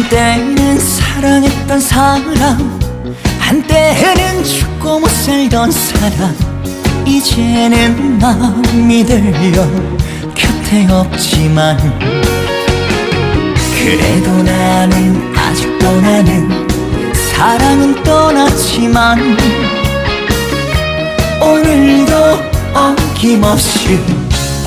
한때는 사랑했던 사람, 한때는 죽고 못 살던 사람, 이제는 마음이 들려 곁에 없지만, 그래도 나는 아직도 나는 사랑은 떠났지만, 오늘도 어김없이